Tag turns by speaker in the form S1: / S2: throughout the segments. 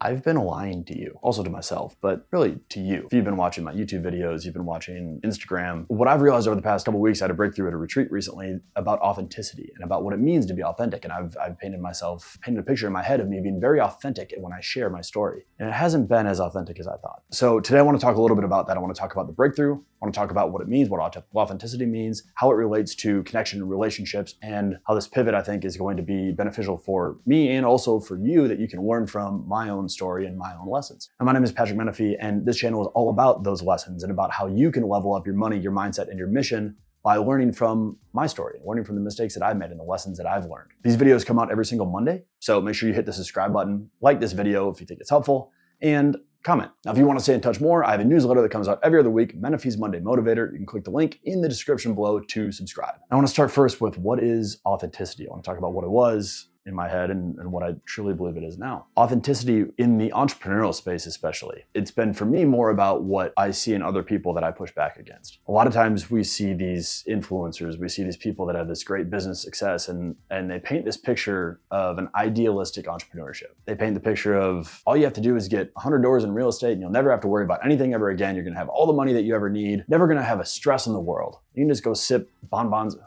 S1: I've been lying to you, also to myself, but really to you. If you've been watching my YouTube videos, you've been watching Instagram, what I've realized over the past couple of weeks, I had a breakthrough at a retreat recently about authenticity and about what it means to be authentic. And I've painted a picture in my head of me being very authentic when I share my story. And it hasn't been as authentic as I thought. So today I want to talk a little bit about that. I want to talk about the breakthrough. I want to talk about what it means, what authenticity means, how it relates to connection and relationships, and how this pivot, I think, is going to be beneficial for me and also for you, that you can learn from my own story and my own lessons. And my name is Patrick Menefee, and this channel is all about those lessons and about how you can level up your money, your mindset, and your mission by learning from my story, learning from the mistakes that I've made and the lessons that I've learned. These videos come out every single Monday, so make sure you hit the subscribe button, like this video if you think it's helpful, and comment. Now, if you want to stay in touch more, I have a newsletter that comes out every other week, Menefee's Monday Motivator. You can click the link in the description below to subscribe. I want to start first with what is authenticity. I want to talk about what it was in my head and what I truly believe it is now. Authenticity in the entrepreneurial space especially, it's been for me more about what I see in other people that I push back against. A lot of times we see these influencers, we see these people that have this great business success and they paint this picture of an idealistic entrepreneurship. They paint the picture of all you have to do is get 100 doors in real estate and you'll never have to worry about anything ever again. You're gonna have all the money that you ever need, never gonna have a stress in the world. You can just go sip bonbons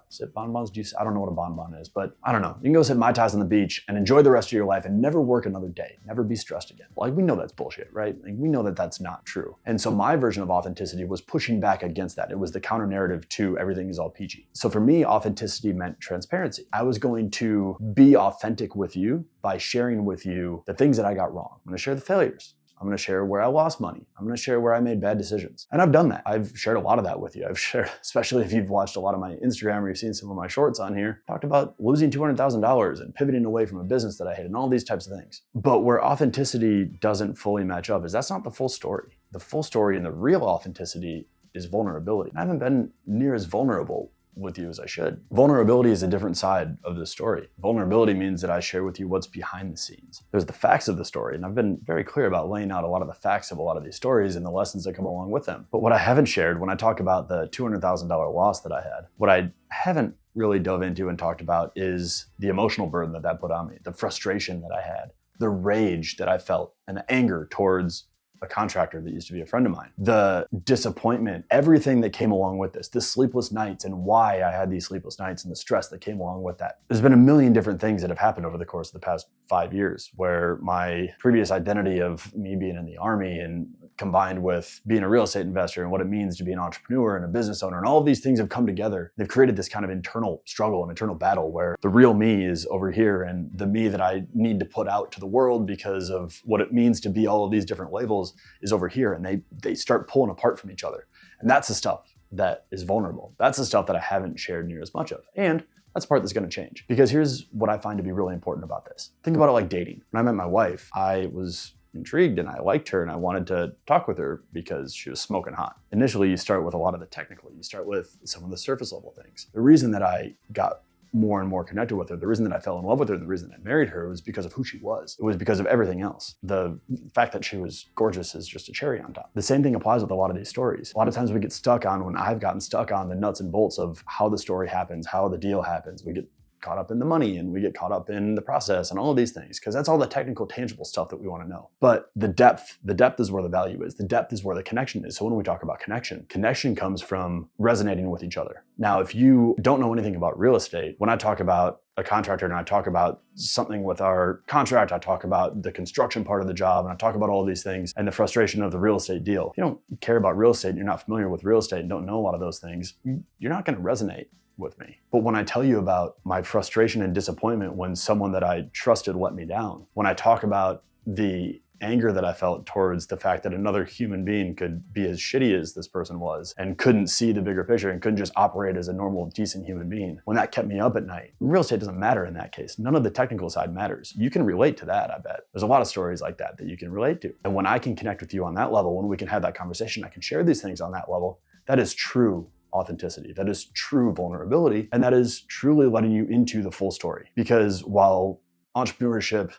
S1: juice. I don't know what a bonbon is, but I don't know. You can go sip Mai Tais on the beach and enjoy the rest of your life and never work another day, never be stressed again. Like, we know that's bullshit, right? Like, we know that that's not true. And so my version of authenticity was pushing back against that. It was the counter narrative to everything is all peachy. So for me, authenticity meant transparency. I was going to be authentic with you by sharing with you the things that I got wrong. I'm gonna share the failures. I'm gonna share where I lost money. I'm gonna share where I made bad decisions. And I've done that. I've shared a lot of that with you. I've shared, especially if you've watched a lot of my Instagram or you've seen some of my shorts on here, talked about losing $200,000 and pivoting away from a business that I hated and all these types of things. But where authenticity doesn't fully match up is that's not the full story. The full story and the real authenticity is vulnerability. I haven't been near as vulnerable with you as I should. Vulnerability is a different side of the story. Vulnerability means that I share with you what's behind the scenes. There's the facts of the story, and I've been very clear about laying out a lot of the facts of a lot of these stories and the lessons that come along with them. But what I haven't shared when I talk about the $200,000 loss that I had, what I haven't really dove into and talked about is the emotional burden that that put on me, the frustration that I had, the rage that I felt, and the anger towards a contractor that used to be a friend of mine, the disappointment, everything that came along with this, the sleepless nights and why I had these sleepless nights and the stress that came along with that. There's been a million different things that have happened over the course of the past 5 years where my previous identity of me being in the Army and combined with being a real estate investor and what it means to be an entrepreneur and a business owner and all of these things have come together. They've created this kind of internal struggle and internal battle where the real me is over here and the me that I need to put out to the world because of what it means to be all of these different labels is over here, and they start pulling apart from each other. And that's the stuff that is vulnerable. That's the stuff that I haven't shared near as much of. And that's the part that's gonna change. Because here's what I find to be really important about this. Think about it like dating. When I met my wife, I was intrigued and I liked her and I wanted to talk with her because she was smoking hot. Initially, you start with a lot of the technical. You start with some of the surface level things. The reason that I got more and more connected with her, the reason that I fell in love with her, the reason I married her was because of who she was. It was because of everything else. The fact that she was gorgeous is just a cherry on top. The same thing applies with a lot of these stories. A lot of times we get stuck on, when I've gotten stuck on the nuts and bolts of how the story happens, how the deal happens. We get caught up in the money and we get caught up in the process and all of these things, because that's all the technical, tangible stuff that we want to know. But the depth is where the value is. The depth is where the connection is. So when we talk about connection comes from resonating with each other. Now, if you don't know anything about real estate, when I talk about a contractor and I talk about something with our contract, I talk about the construction part of the job, and I talk about all of these things and the frustration of the real estate deal. If you don't care about real estate and you're not familiar with real estate and don't know a lot of those things, you're not going to resonate with me. But when I tell you about my frustration and disappointment when someone that I trusted let me down, when I talk about the anger that I felt towards the fact that another human being could be as shitty as this person was and couldn't see the bigger picture and couldn't just operate as a normal, decent human being, when that kept me up at night, real estate doesn't matter in that case. None of the technical side matters. You can relate to that, I bet. There's a lot of stories like that that you can relate to. And when I can connect with you on that level, when we can have that conversation, I can share these things on that level, that is true authenticity. That is true vulnerability. And that is truly letting you into the full story. Because while entrepreneurship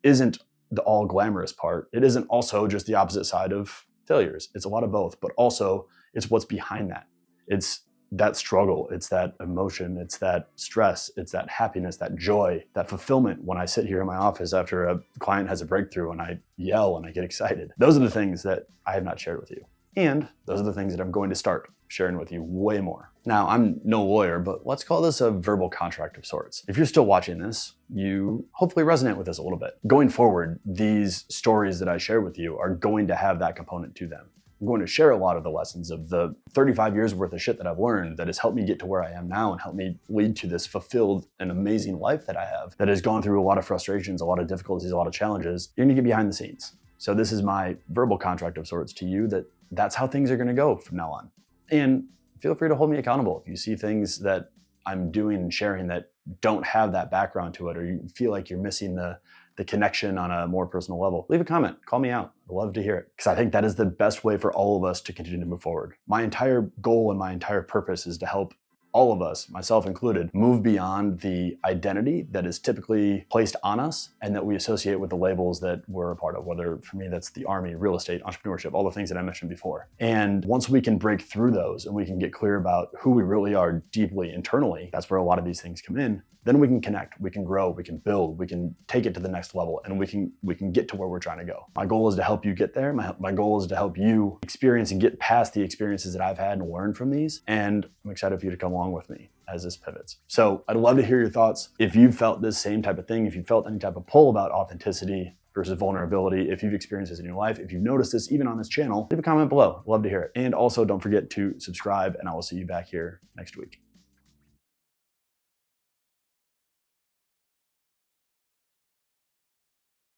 S1: isn't the all glamorous part, it isn't also just the opposite side of failures. It's a lot of both, but also it's what's behind that. It's that struggle, it's that emotion, it's that stress, it's that happiness, that joy, that fulfillment when I sit here in my office after a client has a breakthrough and I yell and I get excited. Those are the things that I have not shared with you. And those are the things that I'm going to start sharing with you way more. Now, I'm no lawyer, but let's call this a verbal contract of sorts. If you're still watching this, you hopefully resonate with this a little bit. Going forward, these stories that I share with you are going to have that component to them. I'm going to share a lot of the lessons of the 35 years worth of shit that I've learned that has helped me get to where I am now and helped me lead to this fulfilled and amazing life that I have that has gone through a lot of frustrations, a lot of difficulties, a lot of challenges. You're gonna get behind the scenes. So this is my verbal contract of sorts to you that that's how things are gonna go from now on. And feel free to hold me accountable. If you see things that I'm doing and sharing that don't have that background to it, or you feel like you're missing the connection on a more personal level, leave a comment, call me out. I'd love to hear it, because I think that is the best way for all of us to continue to move forward. My entire goal and my entire purpose is to help all of us, myself included, move beyond the identity that is typically placed on us and that we associate with the labels that we're a part of, whether for me that's the army, real estate, entrepreneurship, all the things that I mentioned before. And once we can break through those and we can get clear about who we really are deeply internally, that's where a lot of these things come in, then we can connect, we can grow, we can build, we can take it to the next level, and we can get to where we're trying to go. My goal is to help you get there. My goal is to help you experience and get past the experiences that I've had and learn from these. And I'm excited for you to come along with me as this pivots. So I'd love to hear your thoughts. If you've felt this same type of thing, if you've felt any type of pull about authenticity versus vulnerability, if you've experienced this in your life, if you've noticed this even on this channel, leave a comment below. I'd love to hear it. And also don't forget to subscribe, and I will see you back here next week.